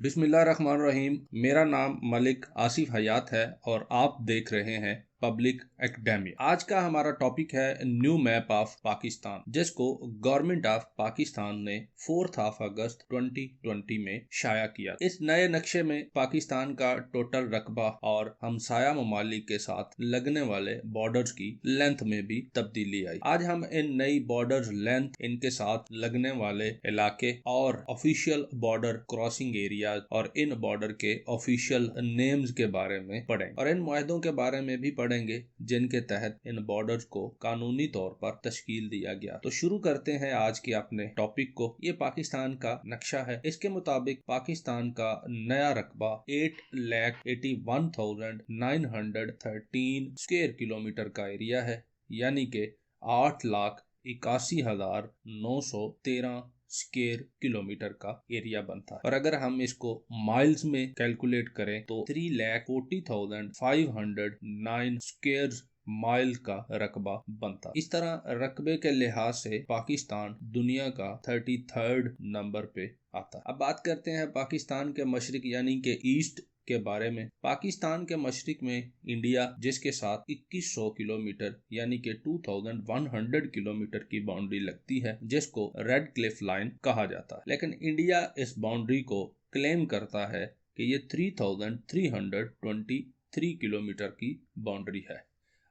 बिस्मिल्लाहिर्रहमानिर्रहीम। मेरा नाम मलिक आसिफ हयात है और आप देख रहे हैं पब्लिक एकेडमिया। आज का हमारा टॉपिक है न्यू मैप ऑफ पाकिस्तान, जिसको गवर्नमेंट ऑफ पाकिस्तान ने 4 अगस्त 2020 में शाया किया। इस नए नक्शे में पाकिस्तान का टोटल रकबा और हमसाया ममालिक के साथ लगने वाले बॉर्डर्स की लेंथ में भी तब्दीली आई। आज हम इन नई बॉर्डर्स लेंथ, इनके साथ लगने वाले इलाके और ऑफिशियल बॉर्डर क्रॉसिंग एरिया और इन बॉर्डर के ऑफिशियल नेम्स के बारे में पढ़ेंगे और इन मुआहदों के बारे में भी पढ़ेंगे जिनके तहत इन बॉर्डर्स को कानूनी तौर पर तश्कील दिया गया। तो शुरू करते हैं आज के अपने टॉपिक को। ये पाकिस्तान का नक्शा है। इसके मुताबिक पाकिस्तान का नया रकबा 8,81,913 स्क्वायर किलोमीटर का एरिया है, यानी कि 8,81,913 स्क्वायर किलोमीटर का एरिया बनता है। और अगर हम इसको माइल्स में कैलकुलेट करें तो 3,40,509 स्क्वायर माइल का रकबा बनता है। इस तरह रकबे के लिहाज से पाकिस्तान दुनिया का 33rd नंबर पे आता है। अब बात करते हैं पाकिस्तान के मशरिक यानी कि ईस्ट के बारे में। पाकिस्तान के मशरिक में इंडिया, जिसके साथ 2100 किलोमीटर यानी कि 2100 किलोमीटर की बाउंड्री लगती है, जिसको रेड क्लिफ लाइन कहा जाता है। लेकिन इंडिया इस बाउंड्री को क्लेम करता है कि ये 3323 किलोमीटर की बाउंड्री है।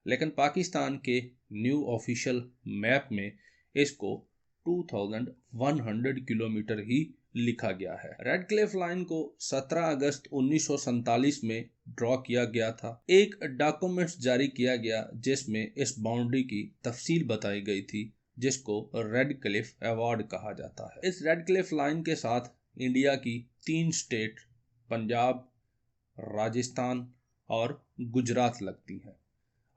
लेकिन पाकिस्तान के न्यू ऑफिशियल मैप में इसको 2100 किलोमीटर ही लिखा गया है। रेड क्लिफ लाइन को 17 अगस्त 1947 में ड्रॉ किया गया था। एक डॉक्यूमेंट्स जारी किया गया जिसमें इस बाउंड्री की तफसील बताई गई थी, जिसको रेड क्लिफ अवार्ड कहा जाता है। इस रेड क्लिफ लाइन के साथ इंडिया की 3 स्टेट पंजाब, राजस्थान और गुजरात लगती हैं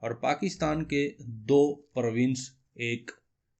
और पाकिस्तान के 2 प्रोविंस, एक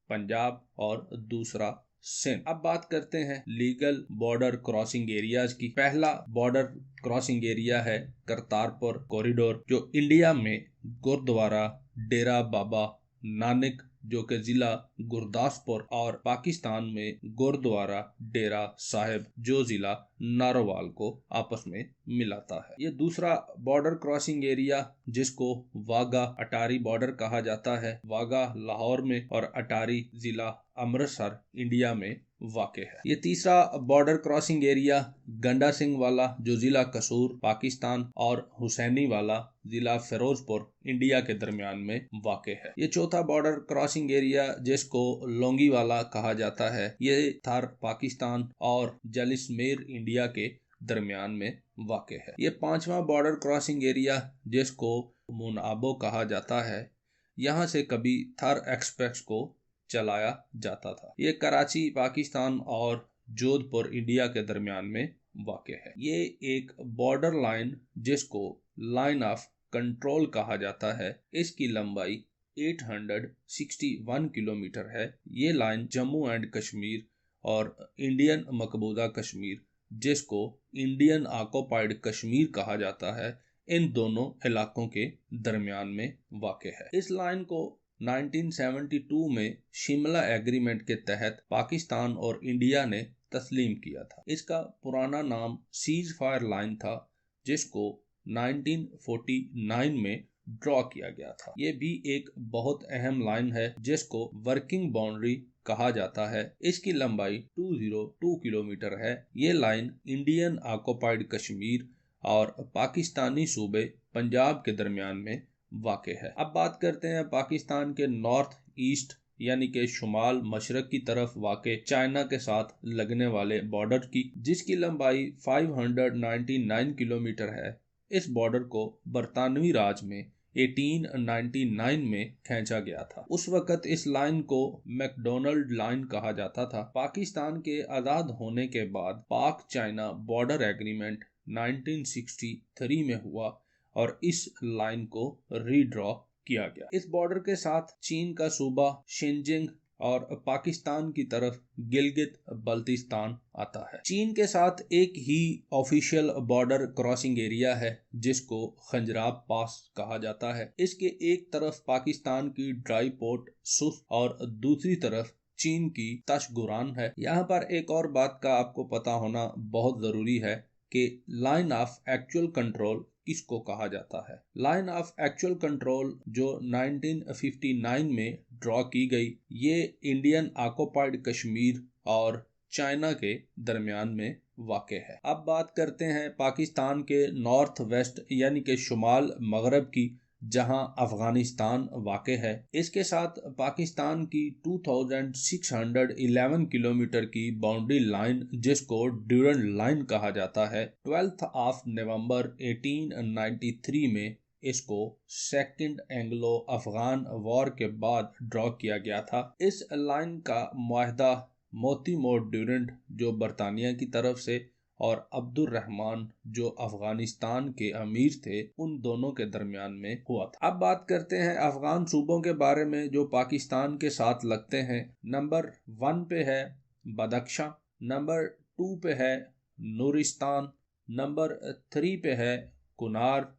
पंजाब और दूसरा सिंध। अब बात करते हैं लीगल बॉर्डर क्रॉसिंग एरियाज की। पहला बॉर्डर क्रॉसिंग एरिया है करतारपुर कॉरिडोर, जो इंडिया में गुरुद्वारा डेरा बाबा नानक, जो कि जिला गुरदासपुर, और पाकिस्तान में गुरुद्वारा डेरा साहिब, जो जिला नारोवाल को आपस में मिलाता है। ये दूसरा बॉर्डर क्रॉसिंग एरिया, जिसको वाघा अटारी बॉर्डर कहा जाता है, वाघा लाहौर में और अटारी जिला अमृतसर इंडिया में वाक़ है। ये तीसरा बॉर्डर क्रॉसिंग एरिया गंडा सिंह वाला, जो जिला कसूर पाकिस्तान, और हुसैनी वाला जिला फिरोजपुर इंडिया के दरमियान में वाक़ है। ये चौथा बॉर्डर क्रॉसिंग एरिया, जिसको लोंगी वाला कहा जाता है, ये थार पाकिस्तान और जैसलमेर इंडिया के दरमियान में वाक़ है। ये पांचवा बॉर्डर क्रॉसिंग एरिया, जिसको मुनाबो कहा जाता है, यहाँ से कभी थार एक्सप्रेस को चलाया जाता था। ये कराची पाकिस्तान और जोधपुर इंडिया के दरमियान में वाक़ है। ये एक बॉर्डर लाइन, जिसको लाइन ऑफ कंट्रोल कहा जाता है, इसकी लंबाई 861 किलोमीटर है। ये लाइन जम्मू एंड कश्मीर और इंडियन मकबूजा कश्मीर, जिसको इंडियन ऑक्युपाइड कश्मीर कहा जाता है, इन दोनों इलाकों के दरमियान में वाक़ है। इस लाइन को 1972 में शिमला एग्रीमेंट के तहत पाकिस्तान और इंडिया ने तस्लीम किया था। इसका पुराना नाम सीज फायर लाइन था, जिसको 1949 में ड्रॉ किया गया था। ये भी एक बहुत अहम लाइन है, जिसको वर्किंग बाउंड्री कहा जाता है। इसकी लंबाई 202 किलोमीटर है। ये लाइन इंडियन ऑक्युपाइड कश्मीर और पाकिस्तानी सूबे पंजाब के दरमियान में वाक़ है। अब बात करते हैं पाकिस्तान के नॉर्थ ईस्ट यानी कि शुमाल मशरक की तरफ वाक़ चाइना के साथ लगने वाले बॉर्डर की, जिसकी लंबाई 599 किलोमीटर है। इस बॉर्डर को बरतानवी राज में 1899 में खींचा गया था। उस वक़्त इस लाइन को मैकडोनल्ड लाइन कहा जाता था। पाकिस्तान के आज़ाद होने के बाद पाक चाइना बॉर्डर एग्रीमेंट 1963 में हुआ और इस लाइन को रीड्रॉ किया गया। इस बॉर्डर के साथ चीन का सूबा शिनजिंग और पाकिस्तान की तरफ गिलगित बल्तिस्तान आता है। चीन के साथ एक ही ऑफिशियल बॉर्डर क्रॉसिंग एरिया है, जिसको खंजराब पास कहा जाता है। इसके एक तरफ पाकिस्तान की ड्राई पोर्ट सुस और दूसरी तरफ चीन की तशगुरान है। यहाँ पर एक और बात का आपको पता होना बहुत जरूरी है कि लाइन ऑफ एक्चुअल कंट्रोल किसको कहा जाता है। लाइन ऑफ एक्चुअल कंट्रोल जो 1959 में ड्रॉ की गई, ये इंडियन ऑक्युपाइड कश्मीर और चाइना के दरमियान में वाक़ है। अब बात करते हैं पाकिस्तान के नॉर्थ वेस्ट यानी कि शुमाल मगरब की, जहां अफगानिस्तान वाक़ है। इसके साथ पाकिस्तान की 2611 किलोमीटर की बाउंड्री लाइन, जिसको ड्यूरंड लाइन कहा जाता है, 12 नवंबर 1893 में इसको सेकंड एंग्लो अफगान वॉर के बाद ड्रॉ किया गया था। इस लाइन का मुआहदा मोती मोर ड्यूरंड जो बरतानिया की तरफ से और अब्दुर्रहमान जो अफगानिस्तान के अमीर थे, उन दोनों के दरमियान में हुआ था। अब बात करते हैं अफगान सूबों के बारे में जो पाकिस्तान के साथ लगते हैं। नंबर 1 पे है बदख्शां, नंबर 2 पे है नूरिस्तान, नंबर 3 पे है कुनार,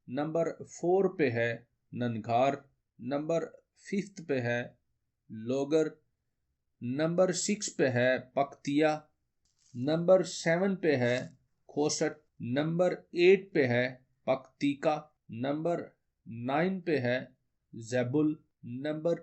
नंबर 4 पे है ननगार, नंबर 5 पे है लोगर, नंबर 6 पे है पख्तिया, नंबर 7 पे है खोसट, नंबर 8 पे है पख्तीका, नंबर 9 पे है ज़ेबुल, नंबर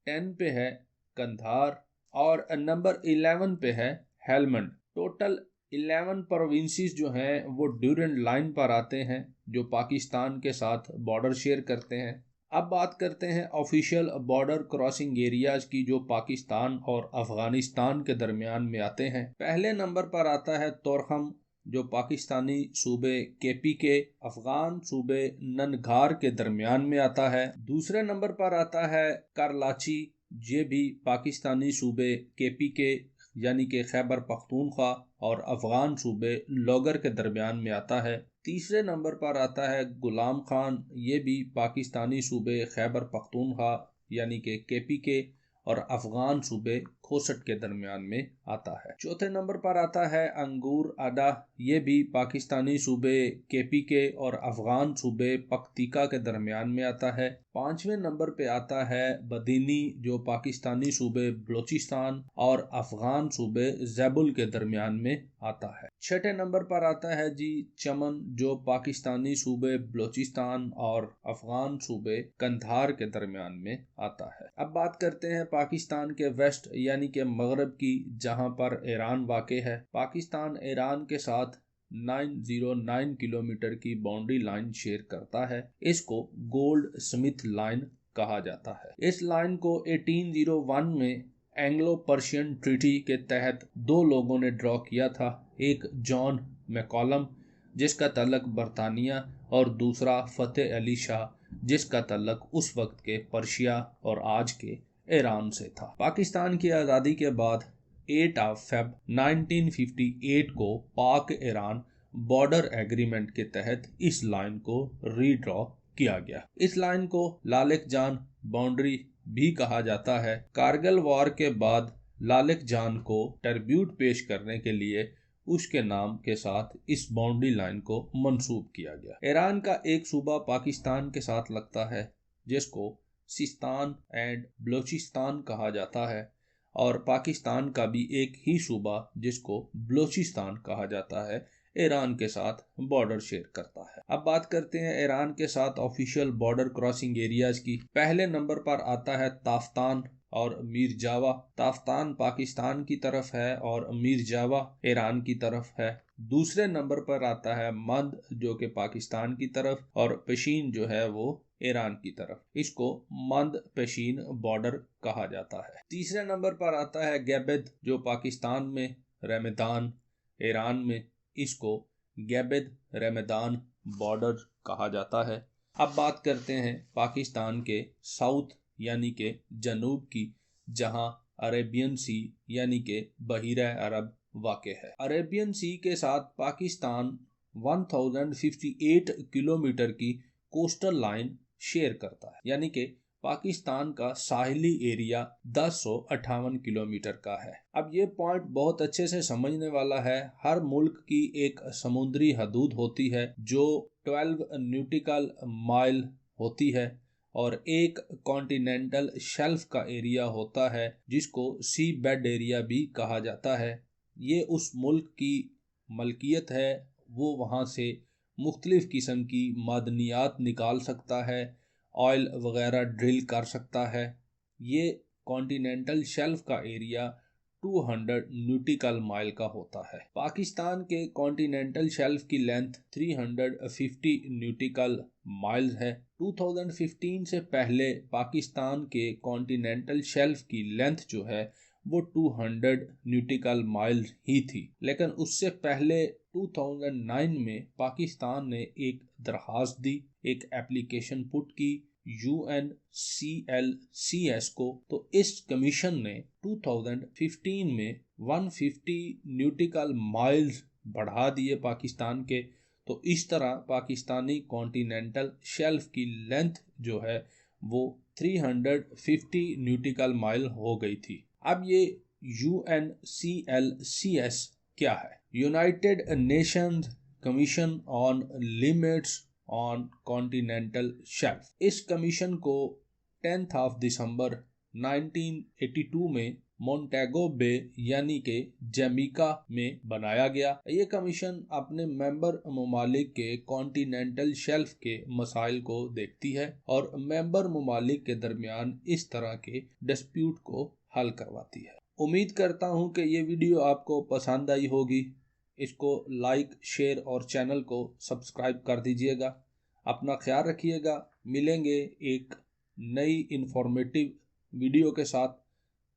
10 पे है कंधार और नंबर 11 पे है हेलमंड। टोटल 11 प्रोविंसेस जो हैं वो ड्यूरंड लाइन पर आते हैं, जो पाकिस्तान के साथ बॉर्डर शेयर करते हैं। अब बात करते हैं ऑफिशियल बॉर्डर क्रॉसिंग एरियाज की, जो पाकिस्तान और अफगानिस्तान के दरमियान में आते हैं। पहले नंबर पर आता है तोरखम, जो पाकिस्तानी सूबे केपी के अफगान सूबे ननगार के दरमियान में आता है। दूसरे नंबर पर आता है करलाची, ये भी पाकिस्तानी सूबे केपी के यानी कि खैबर पख्तूनख्वा और अफगान सूबे लोगर के दरमियान में आता है। तीसरे नंबर पर आता है गुलाम खान, ये भी पाकिस्तानी सूबे खैबर पख्तूनख्वा यानी कि केपी के और अफगान सूबे खोसट के दरमियान में आता है। चौथे नंबर पर आता है अंगूर अडा, ये भी पाकिस्तानी सूबे केपी के और अफगान सूबे पख्तीका के दरमियान में आता है। पांचवें नंबर पे आता है बदीनी, जो पाकिस्तानी सूबे बलोचिस्तान और अफगान सूबे ज़ेबुल के दरमियान में आता है। छठे नंबर पर आता है जी चमन, जो पाकिस्तानी सूबे बलोचिस्तान और अफगान सूबे कंधार के दरमियान में आता है। अब बात करते हैं पाकिस्तान के वेस्ट यानी कि मगरब की, जहां पर ईरान वाक़ है। पाकिस्तान ईरान के साथ 909 किलोमीटर की बाउंड्री लाइन शेयर करता है। इसको गोल्ड स्मिथ लाइन कहा जाता है। इस लाइन को 1801 में एंग्लो पर्शियन ट्रीटी के तहत दो लोगों ने ड्रॉ किया था, एक जॉन मैकॉलम जिसका तल्लक बरतानिया और दूसरा फतेह अली शाह जिसका तल्लक उस वक्त के पर्शिया और आज के ईरान से था। पाकिस्तान की आज़ादी के बाद 8 फ़रवरी 1958 को पाक ईरान बॉर्डर एग्रीमेंट के तहत इस लाइन को रीड्रॉ किया गया। इस लाइन को लालिक जान बाउंड्री भी कहा जाता है। कारगिल वॉर के बाद लालिक जान को ट्रिब्यूट पेश करने के लिए उसके नाम के साथ इस बाउंड्री लाइन को मंसूब किया गया। ईरान का एक सूबा पाकिस्तान के साथ लगता है जिसको सिस्तान एंड बलोचिस्तान कहा जाता है और पाकिस्तान का भी एक ही सूबा जिसको बलोचिस्तान कहा जाता है ईरान के साथ बॉर्डर शेयर करता है। अब बात करते हैं ईरान के साथ ऑफिशियल बॉर्डर क्रॉसिंग एरियाज की। पहले नंबर पर आता है ताफ्तान और मीर जावा। ताफ्तान पाकिस्तान की तरफ है और मीर जावा ईरान की तरफ है। दूसरे नंबर पर आता है मंद, जो कि पाकिस्तान की तरफ, और पेशीन जो है वो ईरान की तरफ। इसको मंद पेशीन बॉर्डर कहा जाता है। तीसरे नंबर पर आता है गैबेद, जो पाकिस्तान में, रमदान ईरान में, इसको गैबेद रमदान बॉर्डर कहा जाता है। अब बात करते हैं पाकिस्तान के साउथ यानी के जनूब की, जहां अरेबियन सी यानी के बहीरा अरब वाक़ है। अरेबियन सी के साथ पाकिस्तान 1058 किलोमीटर की कोस्टल लाइन शेयर करता है, यानी कि पाकिस्तान का साहिली एरिया 1058 किलोमीटर का है। अब ये पॉइंट बहुत अच्छे से समझने वाला है। हर मुल्क की एक समुद्री हदूद होती है जो 12 न्यूटिकल माइल होती है और एक कॉन्टिनेंटल शेल्फ का एरिया होता है जिसको सी बेड एरिया भी कहा जाता है। ये उस मुल्क की मलकियत है, वो वहाँ से मुख्तलिफ़ किस्म की मादनियात निकाल सकता है, ऑयल वगैरह ड्रिल कर सकता है। ये कॉन्टिनेंटल शेल्फ का एरिया 200 न्यूटिकल माइल का होता है। पाकिस्तान के कॉन्टिनेंटल शेल्फ की लेंथ 350 न्यूटिकल माइल्स है। 2015 से पहले पाकिस्तान के कॉन्टिनेंटल शेल्फ की लेंथ जो है वो 200 न्यूटिकल माइल्स ही थी, लेकिन उससे पहले 2009 में पाकिस्तान ने एक दरख्वास्त दी, एक एप्लीकेशन पुट की UNCLCS को। तो इस कमीशन ने 2015 में 150 न्यूटिकल माइल्स बढ़ा दिए पाकिस्तान के। तो इस तरह पाकिस्तानी कॉन्टिनेंटल शेल्फ की लेंथ जो है वो 350 न्यूटिकल माइल हो गई थी। अब ये UNCLCS क्या है? United Nations commission on limits on continental shelf. इस कमीशन को 10 दिसंबर 1982 में मोंटेगो बे यानी के जमैका में बनाया गया। ये कमीशन अपने मेंबर ममालिक के कॉन्टिनेंटल शेल्फ के मसाइल को देखती है और मेंबर ममालिक के दरमियान इस तरह के डिस्प्यूट को हल करवाती है। उम्मीद करता हूँ कि ये वीडियो आपको पसंद आई होगी। इसको लाइक, शेयर और चैनल को सब्सक्राइब कर दीजिएगा। अपना ख्याल रखिएगा। मिलेंगे एक नई इंफॉर्मेटिव वीडियो के साथ।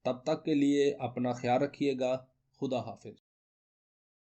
तब तक के लिए अपना ख्याल रखिएगा। खुदा हाफिज।